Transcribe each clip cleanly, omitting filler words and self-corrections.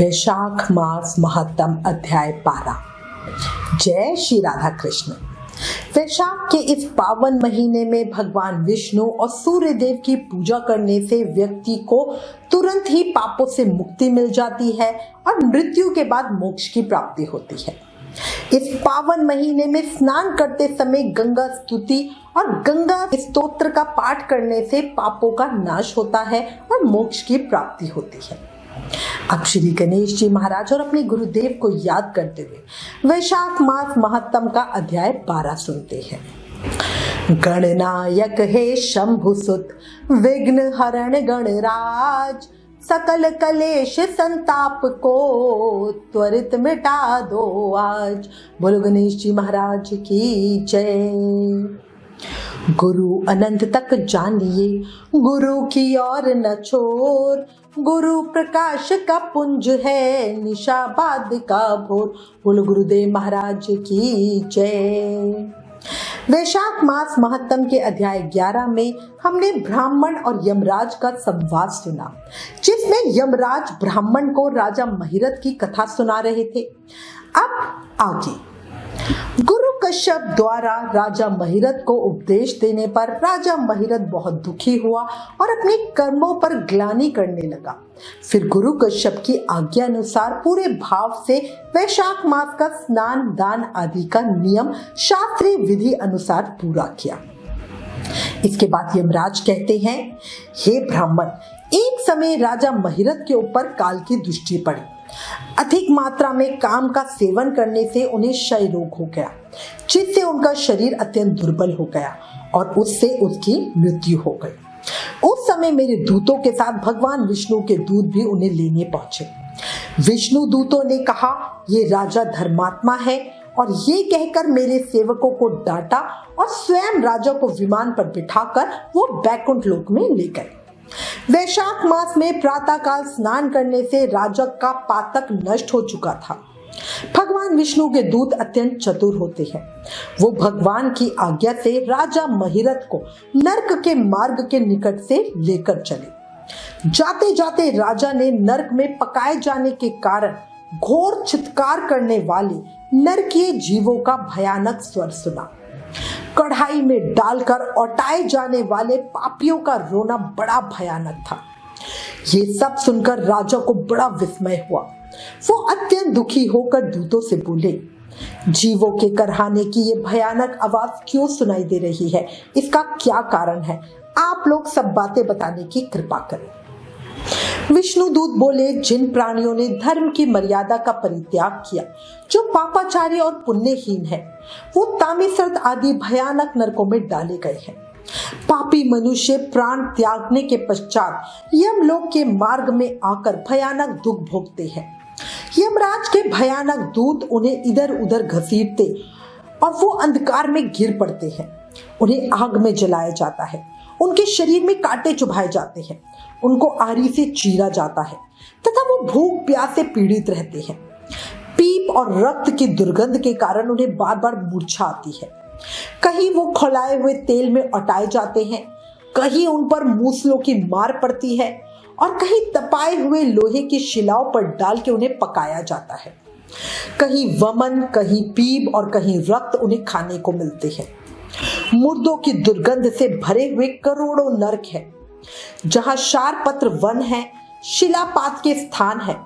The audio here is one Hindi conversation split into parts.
वैशाख मास महत्तम अध्याय 12। जय श्री राधा कृष्ण। वैशाख के इस पावन महीने में भगवान विष्णु और सूर्य देव की पूजा करने से व्यक्ति को तुरंत ही पापों से मुक्ति मिल जाती है और मृत्यु के बाद मोक्ष की प्राप्ति होती है। इस पावन महीने में स्नान करते समय गंगा स्तुति और गंगा स्तोत्र का पाठ करने से पापों का नाश होता है और मोक्ष की प्राप्ति होती है। अब श्री गणेश जी महाराज और अपने गुरुदेव को याद करते हुए वैशाख मास महत्तम का अध्याय 12 सुनते हैं। गणनायक हे शंभु सुत विघ्न हरण गणराज, सकल कलेश संताप को त्वरित मिटा दो आज। बोलो गणेश जी महाराज की जय। गुरु अनंत तक जानिए गुरु की और न छोर, गुरु प्रकाश का पुंज है निशाबाद का भोर। बोलो गुरुदेव महाराज की जय। वैशाख मास महत्तम के अध्याय 11 में हमने ब्राह्मण और यमराज का संवाद सुना, जिसमें यमराज ब्राह्मण को राजा महिरथ की कथा सुना रहे थे। अब आगे गुरु कश्यप द्वारा राजा महिरथ को उपदेश देने पर राजा महिरथ बहुत दुखी हुआ और अपने कर्मों पर ग्लानि करने लगा। फिर गुरु कश्यप की आज्ञा अनुसार पूरे भाव से वैशाख मास का स्नान दान आदि का नियम शास्त्रीय विधि अनुसार पूरा किया। इसके बाद यमराज कहते हैं, हे ब्राह्मण, एक समय राजा महिरथ के ऊपर काल की दृष्टि पड़ी। अधिक मात्रा में काम का सेवन करने से उन्हें क्षय रोग हो गया, जिससे उनका शरीर अत्यंत दुर्बल हो गया और उससे उसकी मृत्यु हो गई। उस समय मेरे दूतों के साथ भगवान विष्णु के दूत भी उन्हें लेने पहुंचे। विष्णु दूतों ने कहा, ये राजा धर्मात्मा है, और ये कहकर मेरे सेवकों को डांटा और स्वयं राजा को विमान पर बिठाकर वो बैकुंठ लोक में ले गए। वैशाख मास में प्रातः काल स्नान करने से राजा का पातक नष्ट हो चुका था। भगवान विष्णु के दूत अत्यंत चतुर होते हैं। वो भगवान की आज्ञा से राजा महिरथ को नर्क के मार्ग के निकट से लेकर चले। जाते जाते राजा ने नर्क में पकाए जाने के कारण घोर चित्कार करने वाले नरकीय जीवों का भयानक स्वर सुना। कढ़ाई में डालकर औटाए जाने वाले पापियों का रोना बड़ा भयानक था। ये सब सुनकर राजा को बड़ा विस्मय हुआ। वो अत्यंत दुखी होकर दूतों से बोले, जीवों के करहाने की ये भयानक आवाज क्यों सुनाई दे रही है? इसका क्या कारण है? आप लोग सब बातें बताने की कृपा करें। विष्णु दूत बोले, जिन प्राणियों ने धर्म की मर्यादा का परित्याग किया, जो पापाचारी और पुण्यहीन है, वो तामिसर्द आदि भयानक नरकों में डाले गए हैं। पापी मनुष्य प्राण त्यागने के पश्चात यमलोक के मार्ग में आकर भयानक दुख भोगते हैं। यमराज के भयानक दूत उन्हें इधर उधर घसीटते और वो अंधकार में गिर पड़ते हैं। उन्हें आग में जलाया जाता है, उनके शरीर में कांटे चुभाए जाते हैं, उनको आरी से चीरा जाता है तथा वो भूख प्यास से पीड़ित रहते हैं। पीप और रक्त की दुर्गंध के कारण उन्हें बार बार मूर्छा आती है। कहीं वो खौलाए हुए तेल में अटाए जाते हैं, कहीं उन पर मूसलों की मार पड़ती है और कहीं तपाए हुए लोहे की शिलाओं पर डाल के उन्हें पकाया जाता है। कहीं वमन, कहीं पीप और कहीं रक्त उन्हें खाने को मिलते हैं। मुर्दों की दुर्गंध से भरे हुए करोड़ों नरक है। जहां शार पत्र वन है, शिलापात के स्थान है,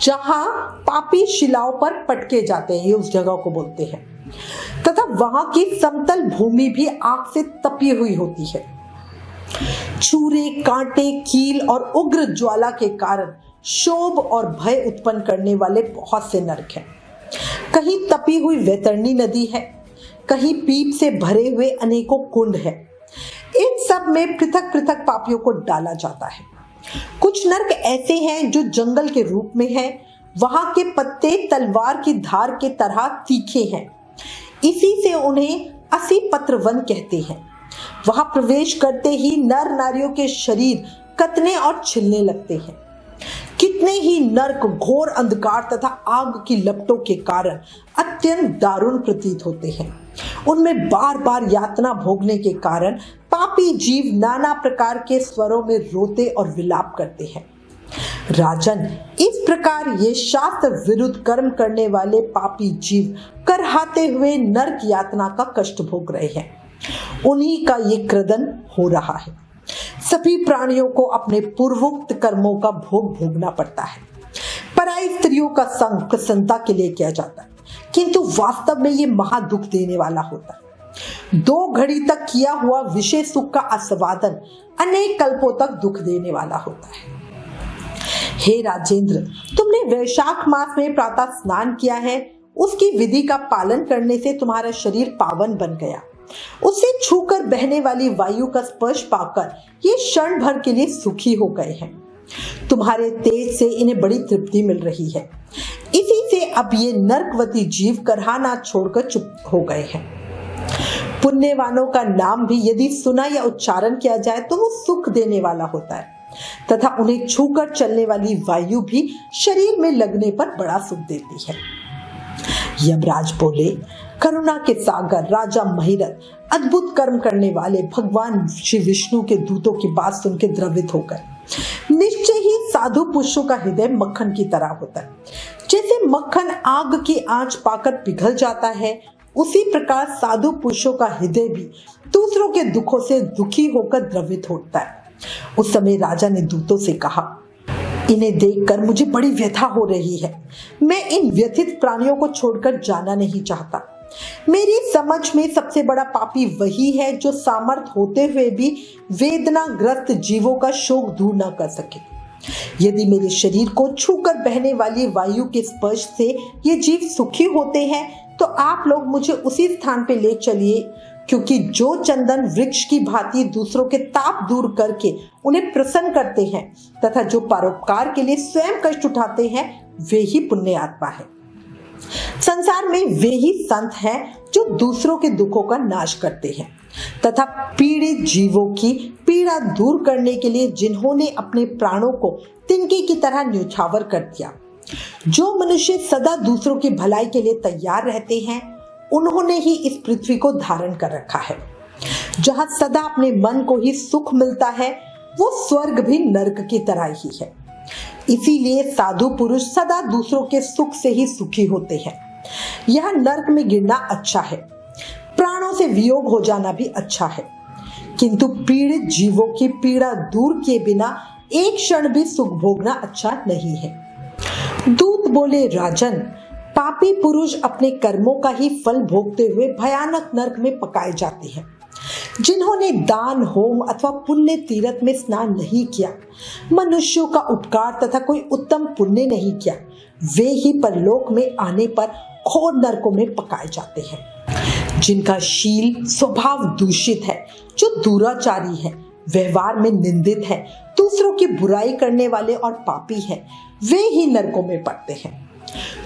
जहां पापी शिलाओं पर पटके जाते हैं, ये उस जगह को बोलते हैं, तथा वहां की समतल भूमि भी आग से तपी हुई होती है। छुरे, कांटे, कील और उग्र ज्वाला के कारण शोभ और भय उत्पन्न करने वाले बहुत से नरक हैं। कहीं तपी हुई वैतरणी नदी है, कहीं पीप से भरे हुए अनेकों कुंड है। इन सब में पृथक पृथक पापियों को डाला जाता है। कुछ नरक ऐसे हैं जो जंगल के रूप में हैं। वहां के पत्ते तलवार की धार के तरह तीखे हैं, इसी से उन्हें असी पत्र वन कहते हैं। वहां प्रवेश करते ही नर नारियों के शरीर कतने और छिलने लगते हैं। कितने ही नरक घोर अंधकार तथा आग की लपटों के कारण अत्यंत दारुण प्रतीत होते हैं। उनमें बार बार यातना भोगने के कारण पापी जीव नाना प्रकार के स्वरों में रोते और विलाप करते हैं। राजन, इस प्रकार ये शास्त्र विरुद्ध कर्म करने वाले पापी जीव करहाते हुए नरक यातना का कष्ट भोग रहे हैं। उन्हीं का ये क्रदन हो रहा है। सभी प्राणियों को अपने पूर्वोक्त कर्मों का भोग भोगना पड़ता है। पराई स्त्रियों का संग प्रसन्नता के लिए किया जाता है, किंतु वास्तव में ये महादुख देने वाला होता है। 2 घड़ी तक किया हुआ विषय सुख का आस्वादन अनेक कल्पों तक दुख देने वाला होता है। हे राजेंद्र, तुमने वैशाख मास में प्रातः स्नान किया है। उसकी विधि का पालन करने से तुम्हारा शरीर पावन बन गया। उसे छूकर बहने वाली वायु का स्पर्श पाकर ये क्षण भर के लिए सुखी हो गए हैं। तुम्हारे तेज से इन्हें बड़ी तृप्ति मिल रही है। इसी से अब ये नरकवती जीव करहाना छोड़कर चुप हो गए हैं। पुण्यवानों का नाम भी यदि सुना या उच्चारण किया जाए तो वो सुख देने वाला होता है, तथा उन्हें छूकर चलने वाली वायु भी शरीर में लगने पर बड़ा सुख देती है। यमराज बोले, करुणा के सागर राजा महिरथ अद्भुत कर्म करने वाले भगवान श्री विष्णु के दूतों की बात सुन के द्रवित हो गए। निश्चय ही साधु पुरुषों का हृदय मक्खन की तरह होता है। जैसे मक्खन आग की आंच पाकर पिघल जाता है, उसी प्रकार साधु पुरुषों का हृदय भी दूसरों के दुखों से दुखी होकर द्रवित होता है। उस समय राजा ने दूतों से कहा, इन्हें देखकर मुझे बड़ी व्यथा हो रही है। मैं इन व्यथित प्राणियों को छोड़कर जाना नहीं चाहता। मेरी समझ में सबसे बड़ा पापी वही है जो सामर्थ होते हुए भी वेदनाग्रस्त जीवों का शोक दूर न कर सके। यदि मेरे शरीर को छूकर बहने वाली वायु के स्पर्श से ये जीव सुखी होते हैं तो आप लोग मुझे उसी स्थान पे ले चलिए, क्योंकि जो चंदन वृक्ष की भांति दूसरों के ताप दूर करके उन्हें प्रसन्न करते हैं तथा जो परोपकार के लिए स्वयं कष्ट उठाते हैं, वे ही पुण्य आत्मा है। संसार में वे ही संत हैं जो दूसरों के दुखों का नाश करते हैं तथा पीड़ित जीवों की पीड़ा दूर करने के लिए जिन्होंने अपने प्राणों को तिनके की तरह न्यौछावर कर दिया। जो मनुष्य सदा दूसरों की भलाई के लिए तैयार रहते हैं, उन्होंने ही इस पृथ्वी को धारण कर रखा है। जहां सदा अपने मन को ही सुख मिलता है, वो स्वर्ग भी नरक की तरह ही है। इसीलिए साधु पुरुष सदा दूसरों के सुख से ही सुखी होते हैं। यह नरक में गिरना अच्छा है, प्राणों से वियोग हो जाना भी अच्छा है, किंतु पीड़ित जीवों की पीड़ा दूर किए बिना एक क्षण भी सुख भोगना अच्छा नहीं है। दूत बोले, राजन, पापी पुरुष अपने कर्मों का ही फल भोगते हुए भयानक नरक में पकाए जाते हैं। जिन्होंने दान, होम अथवा पुण्य तीर्थ में स्नान नहीं किया, मनुष्यों का उपकार तथा कोई उत्तम पुण्य नहीं किया, वे ही परलोक में आने पर घोर नरकों में पकाए जाते हैं। जिनका शील स्वभाव दूषित है, जो दुराचारी है, व्यवहार में निंदित है, दूसरों की बुराई करने वाले और पापी हैं, वे ही नरकों में पड़ते हैं।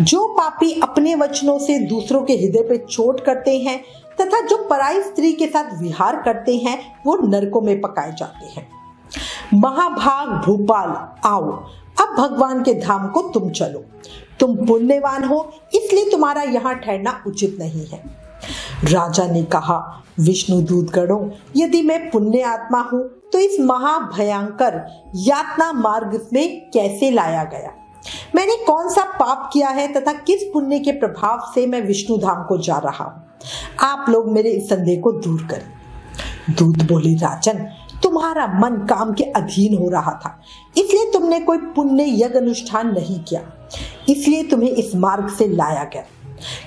जो पापी अपने वचनों से दूसरों के हृदय पे चोट करते हैं तथा जो पराई स्त्री के साथ विहार करते हैं, वो नरकों में पकाए जाते हैं। महाभाग भूपाल, आओ अब भगवान के धाम को तुम चलो। तुम पुण्यवान हो, इसलिए तुम्हारा यहाँ ठहरना उचित नहीं है। राजा ने कहा, विष्णु दूतगणों, यदि मैं पुण्य आत्मा हूँ तो इस महाभयंकर यातना मार्ग में कैसे लाया गया? मैंने कौन सा पाप किया है तथा किस पुण्य के प्रभाव से मैं विष्णु धाम को जा रहा हूँ? आप लोग मेरे इस संदेह को दूर करें। दूत बोले, राजन, तुम्हारा मन काम के अधीन हो रहा था, इसलिए तुमने कोई पुण्य यज्ञ अनुष्ठान नहीं किया, इसलिए तुम्हें इस मार्ग से लाया गया।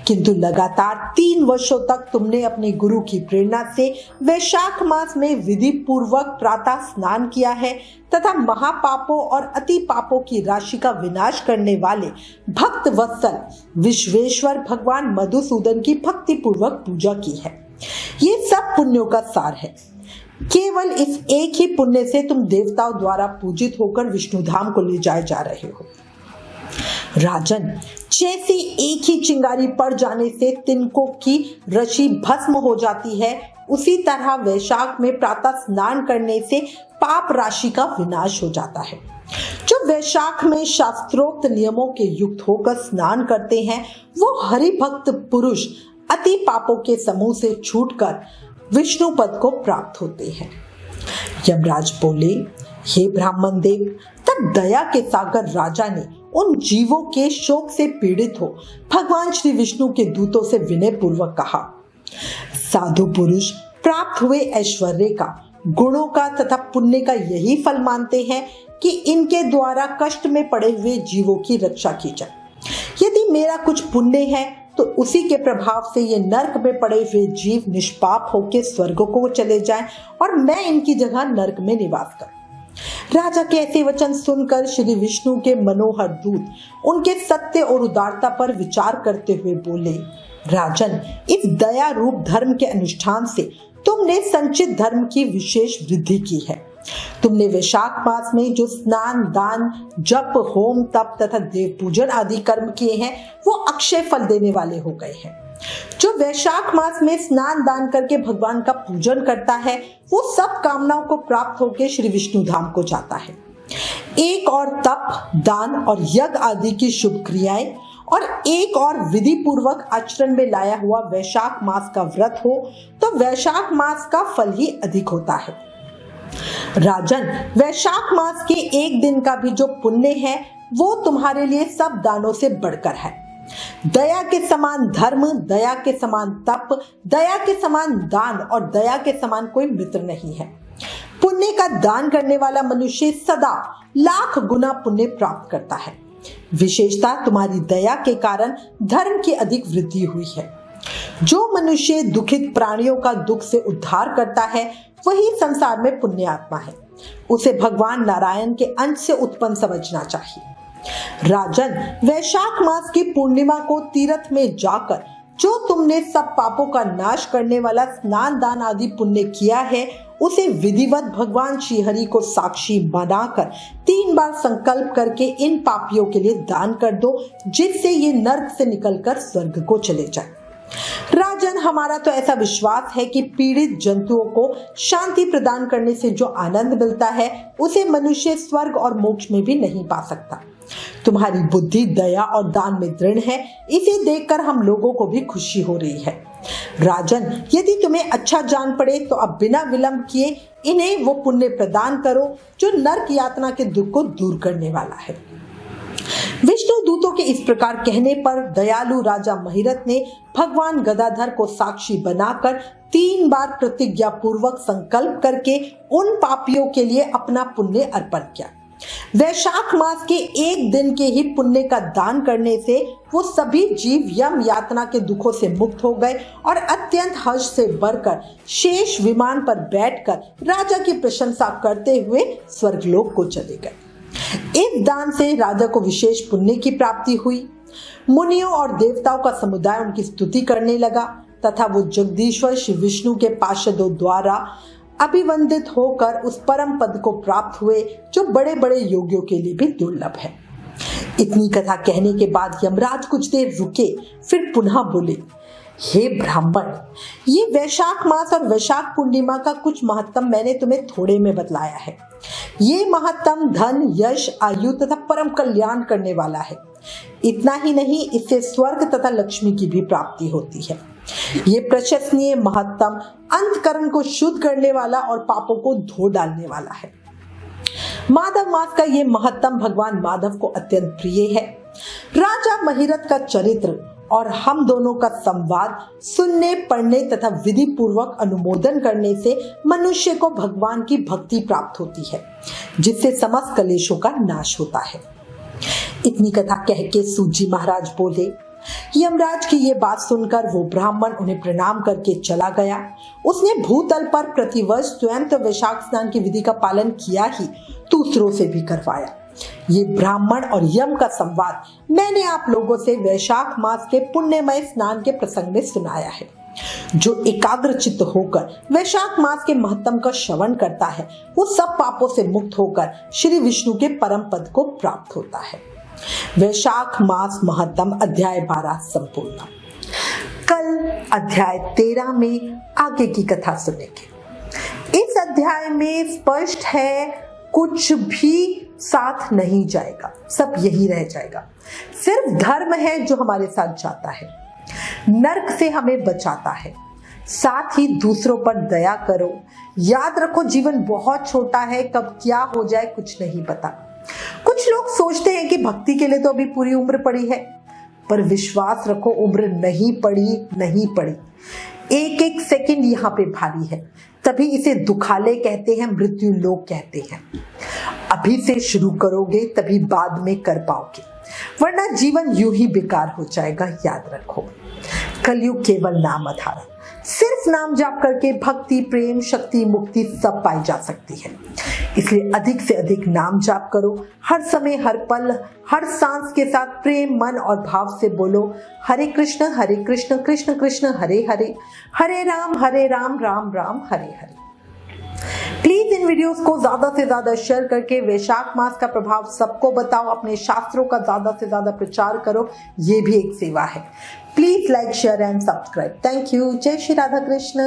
किंतु लगातार 3 वर्षों तक तुमने अपने गुरु की प्रेरणा से वैशाख मास में विधि पूर्वक प्रातः स्नान किया है तथा महापापों और अति पापों की राशि का विनाश करने वाले भक्त वत्सल विश्वेश्वर भगवान मधुसूदन की भक्ति पूर्वक पूजा की है। ये सब पुण्यों का सार है। केवल इस एक ही पुण्य से तुम देवताओं द्वारा पूजित होकर विष्णु धाम को ले जाए जा रहे हो। राजन, जैसे एक ही चिंगारी पड़ जाने से तिनकों की रशि भस्म हो जाती है, उसी तरह वैशाख में प्रातः स्नान करने से पाप राशि का विनाश हो जाता है। जो वैशाख में शास्त्रोक्त नियमों के युक्त होकर स्नान करते हैं, वो हरि भक्त पुरुष अति पापों के समूह से छूटकर विष्णु पद को प्राप्त होते हैं। यमराज बोले, हे ब्राह्मण देव, तब दया के सागर राजा ने उन जीवों के शोक से पीड़ित हो भगवान श्री विष्णु के दूतों से विनय पूर्वक कहा, साधु पुरुष प्राप्त हुए ऐश्वर्य का, गुणों का तथा पुण्य का यही फल मानते हैं कि इनके द्वारा कष्ट में पड़े हुए जीवों की रक्षा की जाए। यदि मेरा कुछ पुण्य है तो उसी के प्रभाव से ये नरक में पड़े हुए जीव निष्पाप होकर स्वर्ग को चले जाएं और मैं इनकी जगह नरक में निवास करूं। राजा के ऐसे वचन सुनकर श्री विष्णु के मनोहर दूत उनके सत्य और उदारता पर विचार करते हुए बोले, राजन, इस दया रूप धर्म के अनुष्ठान से तुमने संचित धर्म की विशेष वृद्धि की है। तुमने वैशाख मास में जो स्नान, दान, जप, होम, तप तथा देव पूजन आदि कर्म किए हैं वो अक्षय फल देने वाले हो गए हैं। जो वैशाख मास में स्नान दान करके भगवान का पूजन करता है वो सब कामनाओं को प्राप्त होकर श्री विष्णु धाम को जाता है। एक और तप, दान और यज्ञ आदि की शुभ क्रियाएं और एक और विधि पूर्वक आचरण में लाया हुआ वैशाख मास का व्रत हो तो वैशाख मास का फल ही अधिक होता है। राजन, वैशाख मास के एक दिन का भी जो पुण्य है वो तुम्हारे लिए सब दानों से बढ़कर है। दया के समान धर्म, दया के समान तप, दया के समान दान और दया के समान कोई मित्र नहीं है। पुण्य का दान करने वाला मनुष्य सदा लाख गुना पुण्य प्राप्त करता है। विशेषता तुम्हारी दया के कारण धर्म की अधिक वृद्धि हुई है। जो मनुष्य दुखित प्राणियों का दुख से उद्धार करता है वही संसार में पुण्य आत्मा है। उसे भगवान नारायण के अंश से उत्पन्न समझना चाहिए। राजन, वैशाख मास की पूर्णिमा को तीर्थ में जाकर जो तुमने सब पापों का नाश करने वाला स्नान दान आदि पुण्य किया है उसे विधिवत भगवान श्री हरि को साक्षी बनाकर 3 बार संकल्प करके इन पापियों के लिए दान कर दो, जिससे ये नरक से निकलकर स्वर्ग को चले जाए। राजन, हमारा तो ऐसा विश्वास है कि पीड़ित जंतुओं को शांति प्रदान करने से जो आनंद मिलता है उसे मनुष्य स्वर्ग और मोक्ष में भी नहीं पा सकता। तुम्हारी बुद्धि दया और दान में दृढ़ है, इसे देखकर हम लोगों को भी खुशी हो रही है। राजन, यदि तुम्हें अच्छा जान पड़े तो अब बिना विलंब किए इन्हें वो पुण्य प्रदान करो जो नरक यातना के दुख को दूर करने वाला है। विष्णु दूतों के इस प्रकार कहने पर दयालु राजा महिरथ ने भगवान गदाधर को साक्षी बनाकर 3 बार प्रतिज्ञा पूर्वक संकल्प करके उन पापियों के लिए अपना पुण्य अर्पण किया। वैशाख मास के एक दिन के ही पुण्य का दान करने से वो सभी जीव यम यातना के दुखों से मुक्त हो गए और अत्यंत हर्ष से भरकर शेष विमान पर बैठकर राजा की प्रशंसा करते हुए स्वर्गलोक को चले गए। इस दान से राजा को विशेष पुण्य की प्राप्ति हुई। मुनियों और देवताओं का समुदाय उनकी स्तुति करने लगा तथा वो जगदीश्वर श्री विष्णु के पार्षदों द्वारा अभिवंदित होकर उस परम पद को प्राप्त हुए जो बड़े बड़े योगियों के लिए भी दुर्लभ है। इतनी कथा कहने के बाद यमराज कुछ देर रुके, फिर पुनः बोले, हे ब्राह्मण, ये वैशाख मास और वैशाख पूर्णिमा का कुछ महत्व मैंने तुम्हें थोड़े में बतलाया है। ये महत्व धन, यश, आयु तथा परम कल्याण करने वाला है। इतना ही नहीं, इससे स्वर्ग तथा लक्ष्मी की भी प्राप्ति होती है। ये प्रशंसनीय महत्व अंतकरण को शुद्ध करने वाला और पापों को धो डालने वाला है। माधव मास का ये महत्व भगवान माधव को अत्यंत प्रिय है। राजा महिरथ का चरित्र और हम दोनों का संवाद सुनने, पढ़ने तथा विधि पूर्वक अनुमोदन करने से मनुष्य को भगवान की भक्ति प्राप्त होती है, जिससे समस्त कलेशों का नाश होता है। इतनी कथा कह के सूत जी महाराज बोले। यमराज की ये बात सुनकर वो ब्राह्मण उन्हें प्रणाम करके चला गया। उसने भूतल पर प्रतिवर्ष स्वयं तो वैशाख स्नान की विधि का पालन किया ही, दूसरों से भी करवाया। ये ब्राह्मण और यम का संवाद मैंने आप लोगों से वैशाख मास के पुण्यमय स्नान के प्रसंग में सुनाया है। जो एकाग्र चित्त होकर वैशाख मास के महत्व का श्रवण करता है वो सब पापों से मुक्त होकर श्री विष्णु के परम पद को प्राप्त होता है। वैशाख मास महत्तम अध्याय 12 संपूर्ण। कल अध्याय 13 में आगे की कथा सुनेंगे। इस अध्याय में स्पष्ट है कुछ भी साथ नहीं जाएगा, सब यही रह जाएगा। सिर्फ धर्म है जो हमारे साथ जाता है, नरक से हमें बचाता है। साथ ही दूसरों पर दया करो। याद रखो, जीवन बहुत छोटा है, कब क्या हो जाए कुछ नहीं पता। कुछ लोग सोचते हैं कि भक्ति के लिए तो अभी पूरी उम्र पड़ी है, पर विश्वास रखो, उम्र नहीं पड़ी। एक एक सेकंड यहाँ पे भारी है, तभी इसे दुखाले कहते हैं, मृत्यु लोक कहते हैं। अभी से शुरू करोगे तभी बाद में कर पाओगे, वरना जीवन यूं ही बेकार हो जाएगा। याद रखो, कलयुग केवल नाम आधार, सिर्फ नाम जाप करके भक्ति, प्रेम, शक्ति, मुक्ति सब पाई जा सकती है। इसलिए अधिक से अधिक नाम जाप करो, हर समय, हर पल, हर सांस के साथ प्रेम, मन और भाव से बोलो हरे कृष्ण कृष्ण कृष्ण हरे हरे, हरे Ram Ram Ram Hare Hare. Please in videos को ज्यादा से ज्यादा शेयर करके वैशाख मास का प्रभाव सबको बताओ, अपने शास्त्रों का ज्यादा से ज्यादा प्रचार करो, ये भी एक सेवा है। Please like, share and subscribe. Thank you. जय श्री राधा कृष्ण।